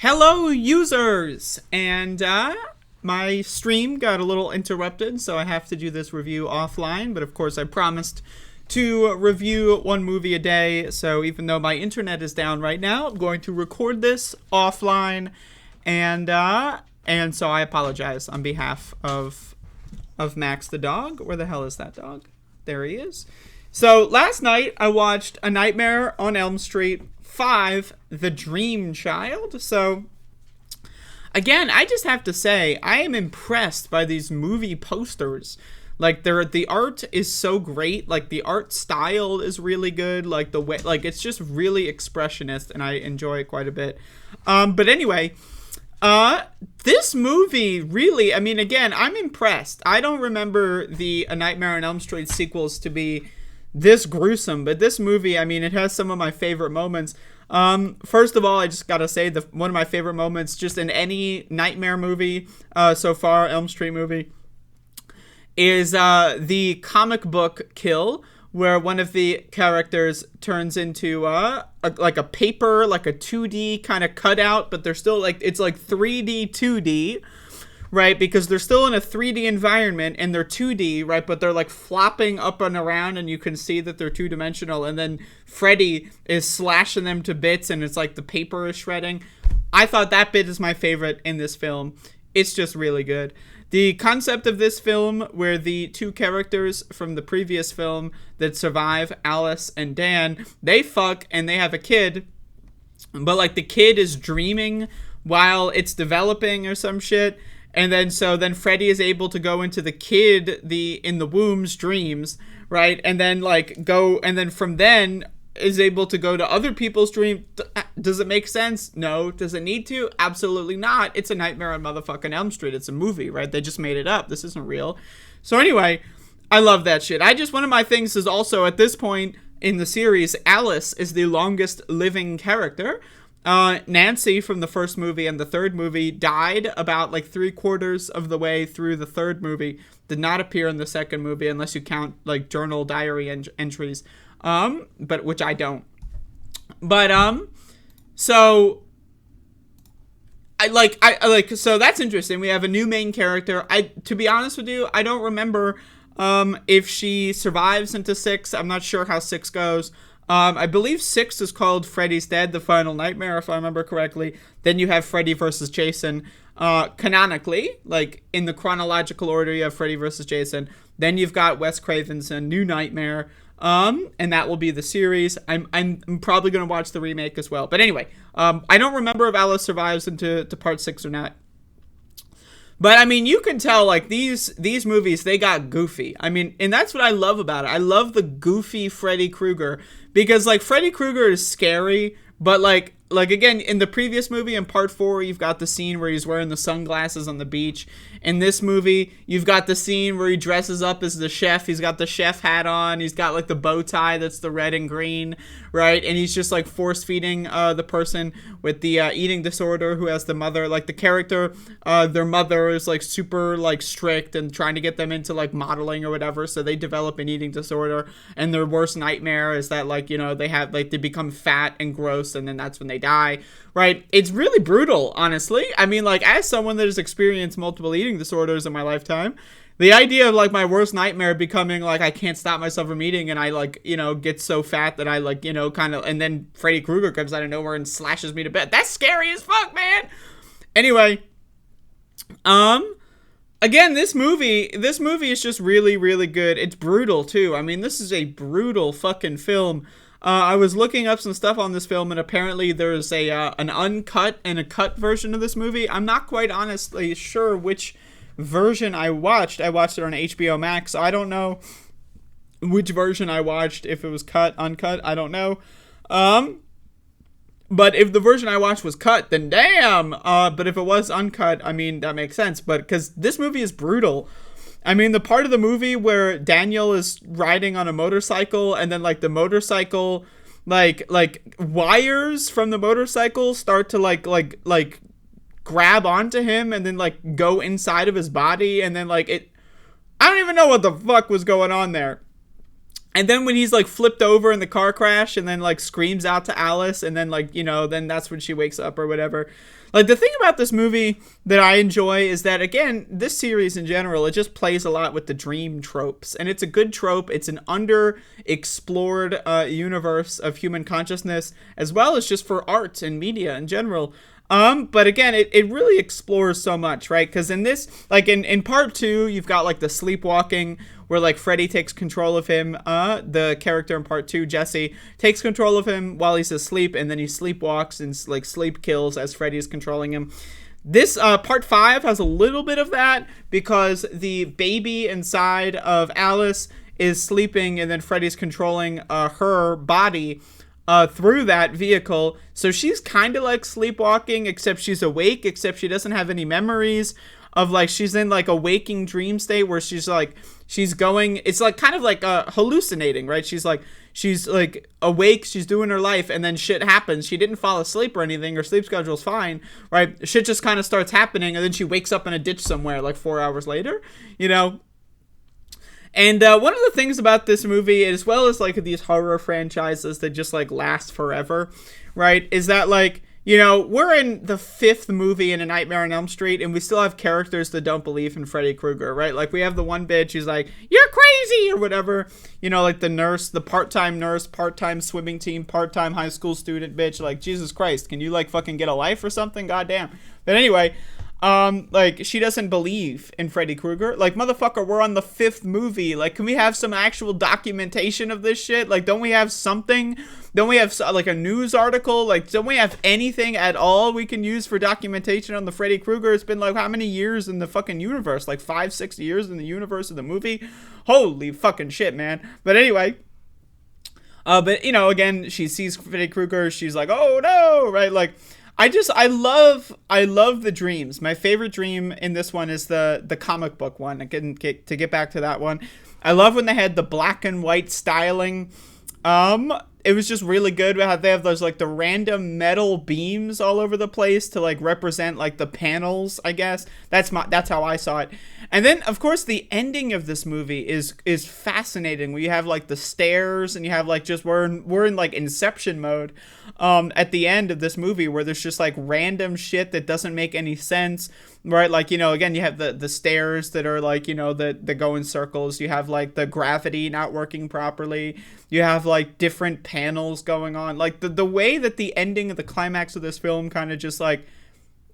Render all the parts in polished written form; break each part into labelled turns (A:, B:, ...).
A: Hello, users! And my stream got a little interrupted, so I have to do this review offline. But of course, I promised to review one movie a day. So even though my internet is down right now, I'm going to record this offline. And so I apologize on behalf of Max the dog. Where the hell is that dog? There he is. So last night I watched A Nightmare on Elm Street 5, The Dream Child. So again, I just have to say, I am impressed by these movie posters. Like the art is so great. Like the art style is really good. Like the way, like it's just really expressionist, and I enjoy it quite a bit. But anyway, this movie really, I mean, again, I'm impressed. I don't remember the A Nightmare on Elm Street sequels to be this gruesome, but this movie, I mean, it has some of my favorite moments. First of all, I just gotta say one of my favorite moments just in any Nightmare movie so far, Elm Street movie, is the comic book kill where one of the characters turns into like a paper, like a 2D kind of cutout, but they're still like, it's like 3D 2D, right? Because they're still in a 3D environment and they're 2D, right? But they're like flopping up and around, and you can see that they're two-dimensional. And then Freddy is slashing them to bits, and it's like the paper is shredding. I thought that bit is my favorite in this film. It's just really good. The concept of this film, where the two characters from the previous film that survive, Alice and Dan, they fuck and they have a kid, but like the kid is dreaming while it's developing or some shit. And then Freddy is able to go into the kid in the womb's dreams, right? And then from then is able to go to other people's dreams. Does it make sense? No. Does it need to? Absolutely not. It's A Nightmare on motherfucking Elm Street. It's a movie, right? They just made it up. This isn't real. So anyway, I love that shit. One of my things is also, at this point in the series, Alice is the longest living character. Nancy from the first movie and the third movie died about like 3/4 of the way through the third movie. Did not appear in the second movie unless you count like journal diary entries. But which I don't. But so so that's interesting. We have a new main character. To be honest with you, I don't remember if she survives into 6. I'm not sure how 6 goes. I believe 6 is called Freddy's Dead, The Final Nightmare, if I remember correctly. Then you have Freddy vs. Jason. Canonically, like in the chronological order, you have Freddy vs. Jason. Then you've got Wes Craven's New Nightmare. And that will be the series. I'm probably going to watch the remake as well. But anyway, I don't remember if Alice survives into part 6 or not. But I mean, you can tell like these movies, they got goofy. I mean, and that's what I love about it. I love the goofy Freddy Krueger, because like Freddy Krueger is scary, but like again, in the previous movie, in part 4, you've got the scene where he's wearing the sunglasses on the beach. In this movie, you've got the scene where he dresses up as the chef. He's got the chef hat on. He's got like the bow tie that's the red and green, right? And he's just like force feeding the person with the eating disorder who has the mother, like the character, their mother is like super like strict and trying to get them into like modeling or whatever. So they develop an eating disorder, and their worst nightmare is that like, you know, they become fat and gross, and then that's when they die, right? It's really brutal, honestly. I mean, like, as someone that has experienced multiple eating disorders in my lifetime, the idea of like my worst nightmare becoming like I can't stop myself from eating, and I like, you know, get so fat that I like, you know, kind of, and then Freddy Krueger comes out of nowhere and slashes me to bed. That's scary as fuck, man. Anyway, again, this movie is just really, really good. It's brutal too. I mean, this is a brutal fucking film. I was looking up some stuff on this film, and apparently there's an uncut and a cut version of this movie. I'm not quite honestly sure which version I watched. I watched it on HBO Max. So I don't know which version I watched, if it was cut, uncut, I don't know. But if the version I watched was cut, then damn. But if it was uncut, I mean, that makes sense. But because this movie is brutal. I mean, the part of the movie where Daniel is riding on a motorcycle, and then like the motorcycle, like wires from the motorcycle start to like grab onto him and then like go inside of his body, and then like I don't even know what the fuck was going on there. And then when he's like flipped over in the car crash and then like screams out to Alice and then like, then that's when she wakes up or whatever. Like the thing about this movie that I enjoy is that, again, this series in general, it just plays a lot with the dream tropes. And it's a good trope. It's an underexplored universe of human consciousness, as well as just for art and media in general. But again, it really explores so much, right? Because in this, like in part 2, you've got like the sleepwalking where like Freddy takes control of him. The character in part 2, Jesse, takes control of him while he's asleep, and then he sleepwalks and like sleep kills as Freddy is controlling him. This part 5 has a little bit of that because the baby inside of Alice is sleeping, and then Freddy's controlling her body through that vehicle. So she's kind of like sleepwalking, except she's awake, except she doesn't have any memories of like, she's in like a waking dream state where she's going, it's like kind of like hallucinating, right? She's like awake, she's doing her life, and then shit happens. She didn't fall asleep or anything, her sleep schedule's fine, right? Shit just kind of starts happening, and then she wakes up in a ditch somewhere like 4 hours later, And one of the things about this movie, as well as like these horror franchises that just like last forever, right, is that like, we're in the 5th movie in A Nightmare on Elm Street, and we still have characters that don't believe in Freddy Krueger, right? Like we have the one bitch who's like, "You're crazy," or whatever, like the nurse, the part-time nurse, part-time swimming team, part-time high school student bitch. Like, Jesus Christ, can you like fucking get a life or something? Goddamn. But anyway, like she doesn't believe in Freddy Krueger. Like, motherfucker, we're on the 5th movie. Like, can we have some actual documentation of this shit? Like, don't we have something? Don't we have like a news article? Like, don't we have anything at all we can use for documentation on the Freddy Krueger? It's been like how many years in the fucking universe? Like 5-6 years in the universe of the movie? Holy fucking shit, man. But anyway, but again, she sees Freddy Krueger, she's like, "Oh no," right? Like, I love the dreams. My favorite dream in this one is the comic book one. Again, to get back to that one, I love when they had the black and white styling. It was just really good how they have those like the random metal beams all over the place to like represent like the panels, I guess. That's how I saw it. And then of course the ending of this movie is fascinating. We have like the stairs, and you have like just we're in like Inception mode at the end of this movie, where there's just like random shit that doesn't make any sense, right? Like, again, you have the stairs that are like, that go in circles. You have like the gravity not working properly. You have like different panels going on. Like the way that the ending of the climax of this film kind of just like,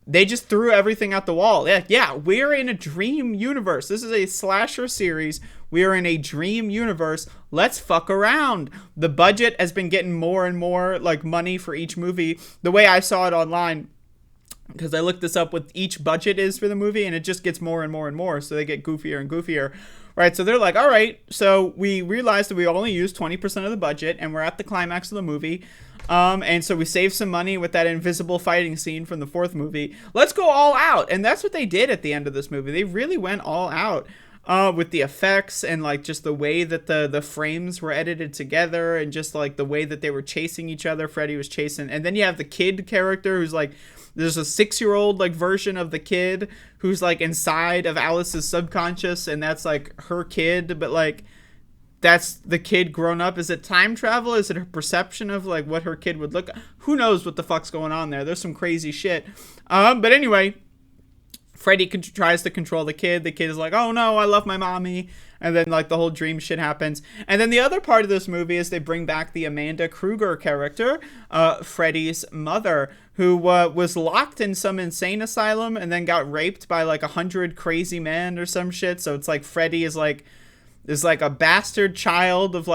A: they just threw everything out the wall. Yeah, we're in a dream universe. This is a slasher series. We are in a dream universe. Let's fuck around. The budget has been getting more and more like money for each movie. The way I saw it online, because I looked this up, what each budget is for the movie, and it just gets more and more and more. So they get goofier and goofier. Right, so they're like, all right, so we realized that we only used 20% of the budget, and we're at the climax of the movie. And so we saved some money with that invisible fighting scene from the 4th movie. Let's go all out. And that's what they did at the end of this movie. They really went all out with the effects and like just the way that the frames were edited together, and just like the way that they were chasing each other. Freddy was chasing. And then you have the kid character who's like, there's a 6-year-old like version of the kid who's like inside of Alice's subconscious, and that's like her kid, but like that's the kid grown up. Is it time travel? Is it her perception of like what her kid would look? Who knows what the fuck's going on there? There's some crazy shit. But anyway, Freddy tries to control the kid. The kid is like, "Oh no, I love my mommy." And then like the whole dream shit happens. And then the other part of this movie is they bring back the Amanda Krueger character, Freddy's mother, who was locked in some insane asylum and then got raped by like 100 crazy men or some shit. So it's like Freddy is like a bastard child of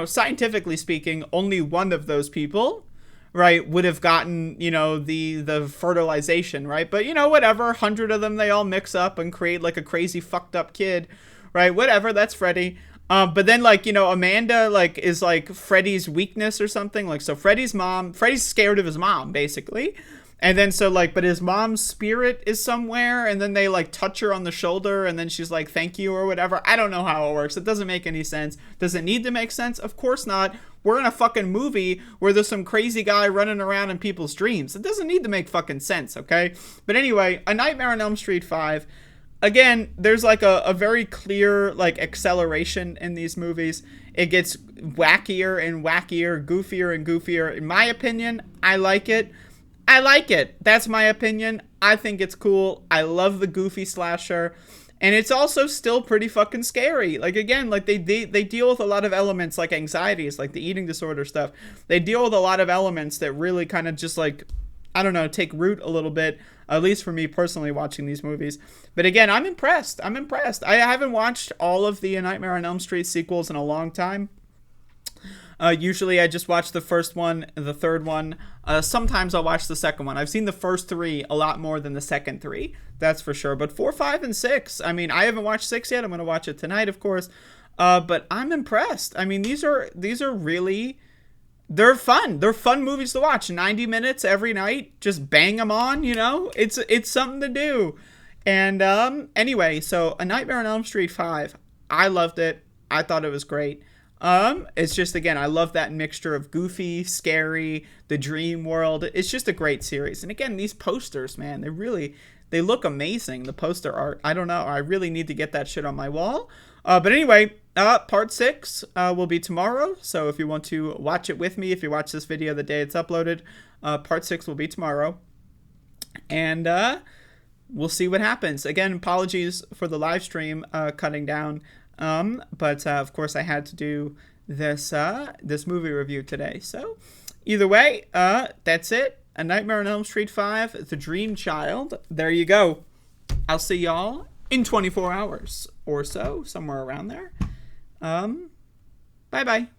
A: scientifically speaking, only one of those people, right, would have gotten, the fertilization, right? But, whatever, 100 of them, they all mix up and create like a crazy fucked up kid, right? Whatever, that's Freddy. But then Amanda is like Freddy's weakness or something. Like, so Freddy's scared of his mom, basically. And then but his mom's spirit is somewhere, and then they touch her on the shoulder, and then she's like, "Thank you," or whatever. I don't know how it works. It doesn't make any sense. Does it need to make sense? Of course not. We're in a fucking movie where there's some crazy guy running around in people's dreams. It doesn't need to make fucking sense, okay? But anyway, A Nightmare on Elm Street 5. again, there's like a very clear like acceleration in these movies. It gets wackier and wackier, goofier and goofier. In my opinion, I like it. I like it. That's my opinion. I think it's cool. I love the goofy slasher. And it's also still pretty fucking scary. Like, again, like they deal with a lot of elements like anxieties, like the eating disorder stuff. They deal with a lot of elements that really kind of just like, I don't know, take root a little bit, at least for me personally watching these movies. But again, I'm impressed. I'm impressed. I haven't watched all of the Nightmare on Elm Street sequels in a long time. Usually I just watch the first one, the third one. Sometimes I'll watch the second one. I've seen the first three a lot more than the second three. That's for sure. But 4, 5, and 6. I mean, I haven't watched 6 yet. I'm going to watch it tonight, of course. But I'm impressed. I mean, these are really... They're fun. They're fun movies to watch. 90 minutes every night. Just bang them on, you know? It's something to do. And anyway, so A Nightmare on Elm Street 5. I loved it. I thought it was great. It's just, again, I love that mixture of goofy, scary, the dream world. It's just a great series. And again, these posters, man, they look amazing. The poster art, I don't know. I really need to get that shit on my wall. But anyway, part 6 will be tomorrow. So if you want to watch it with me, if you watch this video the day it's uploaded, part 6 will be tomorrow. And we'll see what happens. Again, apologies for the live stream cutting down. But of course I had to do this movie review today. So either way, that's it. A Nightmare on Elm Street 5, The Dream Child. There you go. I'll see y'all in 24 hours or so, somewhere around there. Bye-bye.